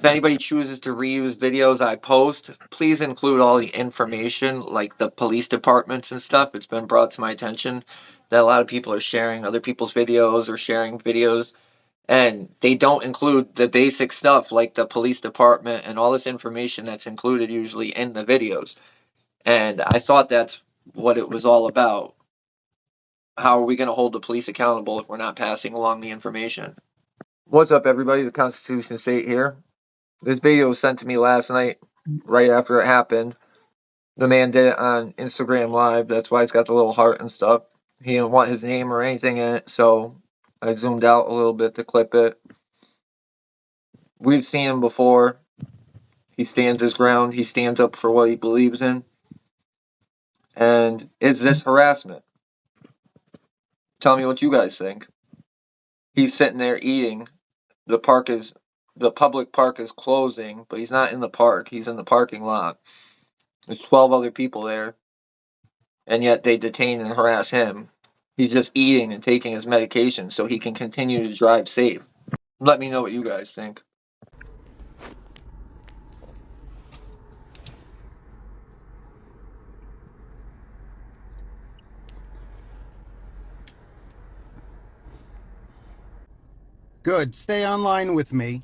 If anybody chooses to reuse videos I post, please include all the information, like the police departments and stuff. It's been brought to my attention that a lot of people are sharing other people's videos or sharing videos, and they don't include the basic stuff like the police department and all this information that's included usually in the videos. And I thought that's what it was all about. How are we going to hold the police accountable if we're not passing along the information? What's up, everybody? The Constitution State here. This video was sent to me last night, right after it happened. The man did it on Instagram Live. That's why it's got the little heart and stuff. He didn't want his name or anything in it, so I zoomed out a little bit to clip it. We've seen him before. He stands his ground. He stands up for what he believes in. And is this harassment? Tell me what you guys think. He's sitting there eating. The public park is closing, but he's not in the park. He's in the parking lot. There's 12 other people there, and yet they detain and harass him. He's just eating and taking his medication so he can continue to drive safe. Let me know what you guys think. Good. Stay online with me.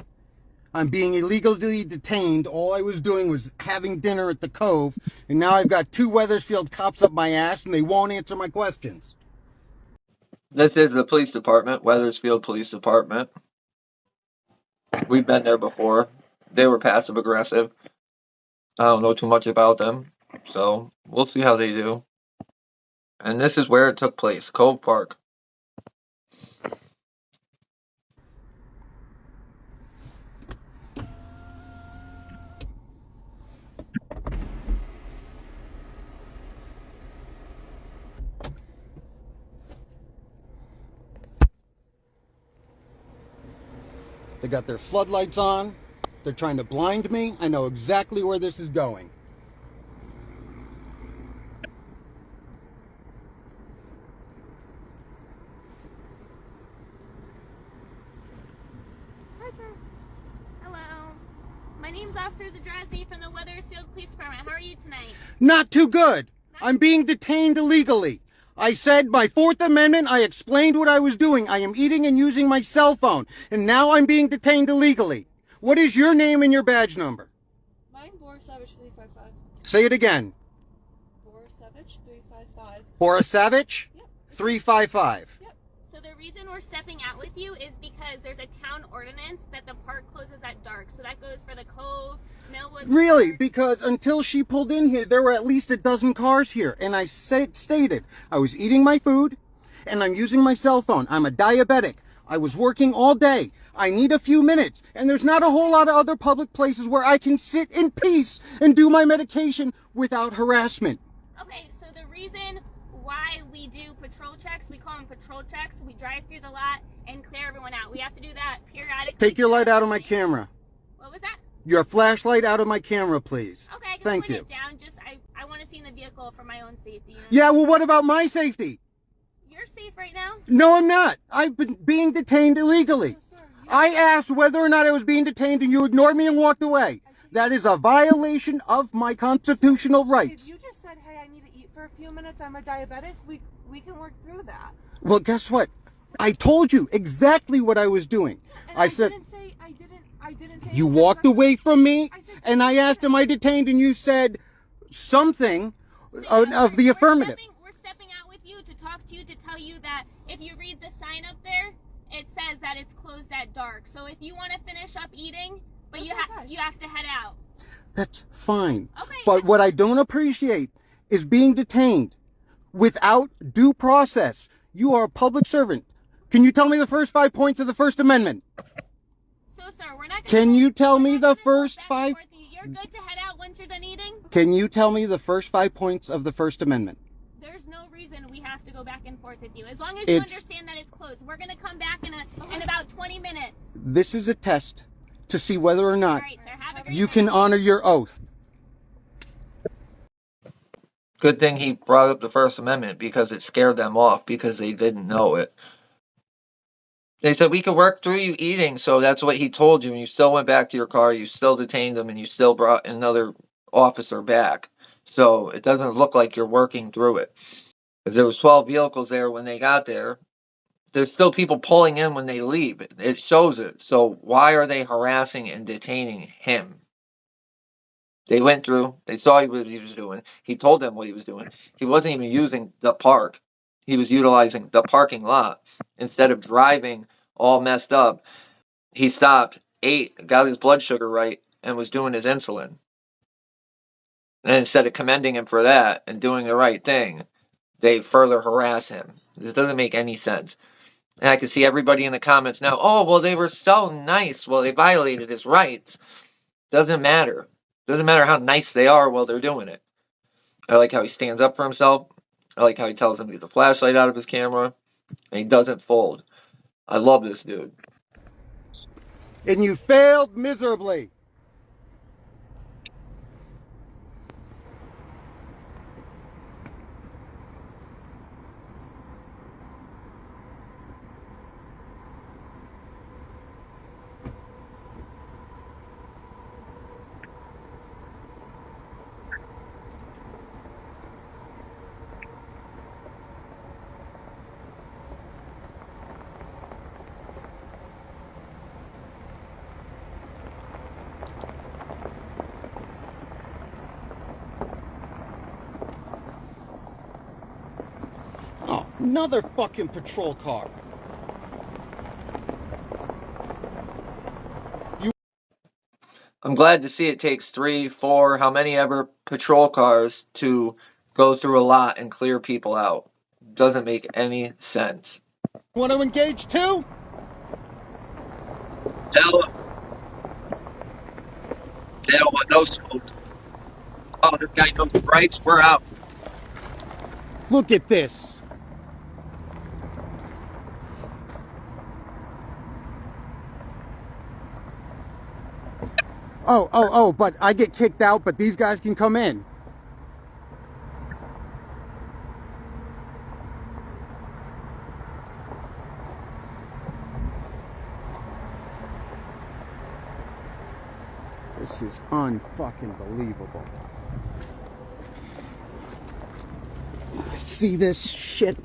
I'm being illegally detained. All I was doing was having dinner at the Cove, and now I've got 2 Wethersfield cops up my ass, and they won't answer my questions. This is the police department, Wethersfield Police Department. We've been there before. They were passive aggressive. I don't know too much about them, so we'll see how they do. And this is where it took place, Cove Park. They got their floodlights on. They're trying to blind me. I know exactly where this is going. Hi, sir. Hello. My name's Officer Zadrazi from the Wethersfield Police Department. How are you tonight? Not too good. I'm being detained illegally. I said my 4th Amendment. I explained what I was doing. I am eating and using my cell phone. And now I'm being detained illegally. What is your name and your badge number? Mine, Borisovich 355. Say it again. Borisovich 355. Borisovich? Yep. 355. Yep. So the reason we're stepping out with you is because there's a town ordinance that the park closes at dark. So that goes for the Cove, Millwood. Really? Park. Because until she pulled in here, there were at least a dozen cars here. And I stated I was eating my food and I'm using my cell phone. I'm a diabetic. I was working all day. I need a few minutes. And there's not a whole lot of other public places where I can sit in peace and do my medication without harassment. Okay, so the reason why we do patrol checks, we call them patrol checks. We drive through the lot and clear everyone out. We have to do that periodically. Take your light out of my camera. What was that? Your flashlight out of my camera, please. Okay, I can Thank put you. it down. Just I want to see in the vehicle for my own safety. You know? Yeah, well, what about my safety? You're safe right now? No, I'm not. I've been being detained illegally. Oh, sir. I asked whether or not I was being detained and you ignored me and walked away. That is a violation of my constitutional If rights. you just said, hey, I need to eat for a few minutes, I'm a diabetic, we can work through that. Well, guess what? I told you exactly what I was doing. And I said, I didn't say you okay, walked away from me I said, and I asked, am I detained? And you said something of the affirmative. We're stepping out with you to talk to you, to tell you that if you read the sign up there, it says that it's closed at dark. So if you want to finish up eating, but you have to head out. That's fine. Okay. But what I don't appreciate is being detained without due process. You are a public servant. Can you tell me the first 5 points of the First Amendment? So, sir, we're not. Can you tell me the first 5? You're good to head out once you're done eating. Can you tell me the first 5 points of the First Amendment? There's no reason we have to go back and forth with you. As long as you understand that it's closed. We're gonna come back in about 20 minutes. This is a test to see whether or not All right, sir. Have a great you night. can honor your oath. Good thing he brought up the First Amendment because it scared them off because they didn't know it. They said we could work through you eating, so that's what he told you, and you still went back to your car, you still detained him, and you still brought another officer back. So it doesn't look like you're working through it. If there was 12 vehicles there when they got there, there's still people pulling in when they leave. It shows it. So why are they harassing and detaining him? They went through, they saw what he was doing. He told them what he was doing. He wasn't even using the park. He was utilizing the parking lot. Instead of driving all messed up, he stopped, ate, got his blood sugar right, and was doing his insulin. And instead of commending him for that and doing the right thing, they further harass him. This doesn't make any sense. And I can see everybody in the comments now, oh, well, they were so nice. Well, they violated his rights. Doesn't matter. Doesn't matter how nice they are while they're doing it. I like how he stands up for himself. I like how he tells them to get the flashlight out of his camera. And he doesn't fold. I love this dude. And you failed miserably. Oh, another fucking patrol car. I'm glad to see it takes 3, 4, how many ever patrol cars to go through a lot and clear people out. Doesn't make any sense. Want to engage too? Tell him. Tell him no smoke. Oh, this guy knows the rights. We're out. Look at this. Oh, but I get kicked out, but these guys can come in. This is unfucking believable. See this shit?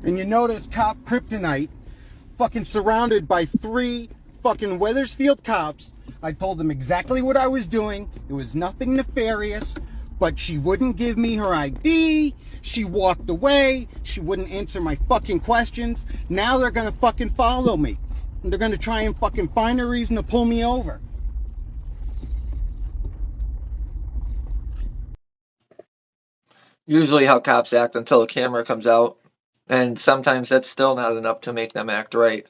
And you notice Cop Kryptonite fucking surrounded by 3 fucking Wethersfield cops. I told them exactly what I was doing. It was nothing nefarious, but she wouldn't give me her ID. She walked away. She wouldn't answer my fucking questions. Now they're gonna fucking follow me. And they're gonna try and fucking find a reason to pull me over. Usually how cops act until a camera comes out. And sometimes that's still not enough to make them act right.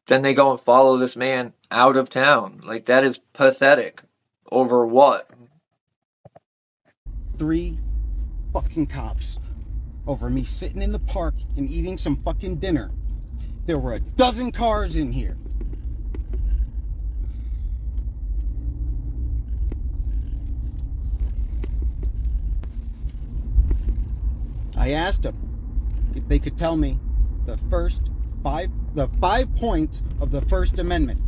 Then they go and follow this man out of town. Like, that is pathetic. Over what? 3 fucking cops over me sitting in the park and eating some fucking dinner. There were a dozen cars in here. I asked them if they could tell me the 5 points of the First Amendment,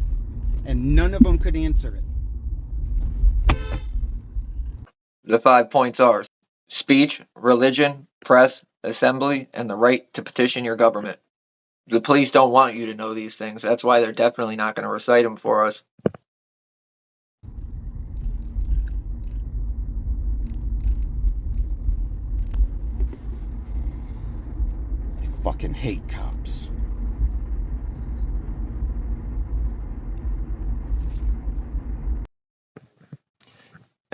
and none of them could answer it. The 5 points are speech, religion, press, assembly, and the right to petition your government. The police don't want you to know these things. That's why they're definitely not going to recite them for us. I fucking hate cops.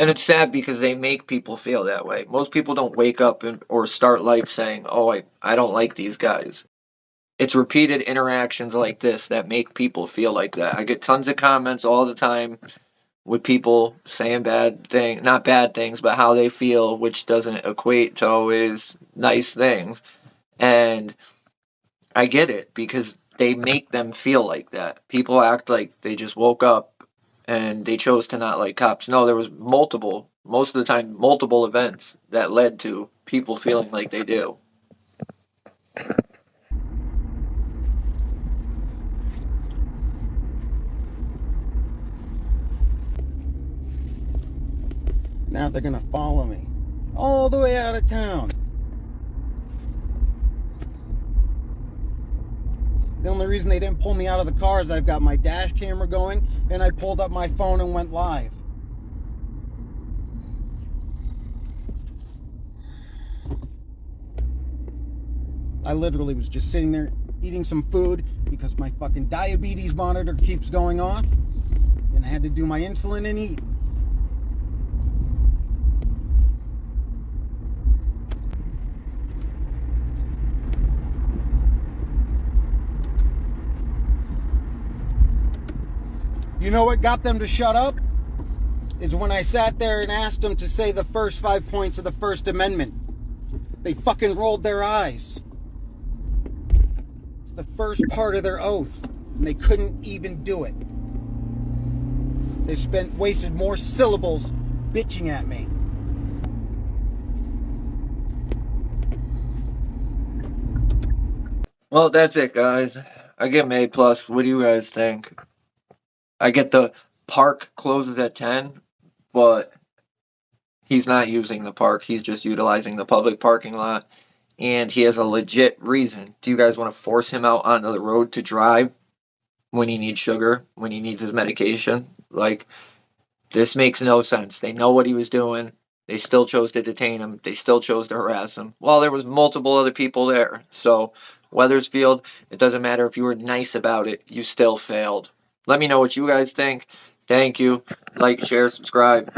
And it's sad because they make people feel that way. Most people don't wake up or start life saying, oh, I don't like these guys. It's repeated interactions like this that make people feel like that. I get tons of comments all the time with people saying bad things, not bad things, but how they feel, which doesn't equate to always nice things. And I get it because they make them feel like that. People act like they just woke up and they chose to not like cops. No, there was most of the time, multiple events that led to people feeling like they do. Now they're gonna follow me all the way out of town. The only reason they didn't pull me out of the car is I've got my dash camera going and I pulled up my phone and went live. I literally was just sitting there eating some food because my fucking diabetes monitor keeps going off and I had to do my insulin and eat. You know what got them to shut up? It's when I sat there and asked them to say the first 5 points of the First Amendment. They fucking rolled their eyes. It's the first part of their oath, and they couldn't even do it. They wasted more syllables bitching at me. Well, that's it, guys. I give him A+. What do you guys think? I get the park closes at 10, but he's not using the park. He's just utilizing the public parking lot, and he has a legit reason. Do you guys want to force him out onto the road to drive when he needs sugar, when he needs his medication? Like, this makes no sense. They know what he was doing. They still chose to detain him. They still chose to harass him. Well, there was multiple other people there. So, Wethersfield, it doesn't matter if you were nice about it. You still failed. Let me know what you guys think. Thank you. Like, share, subscribe.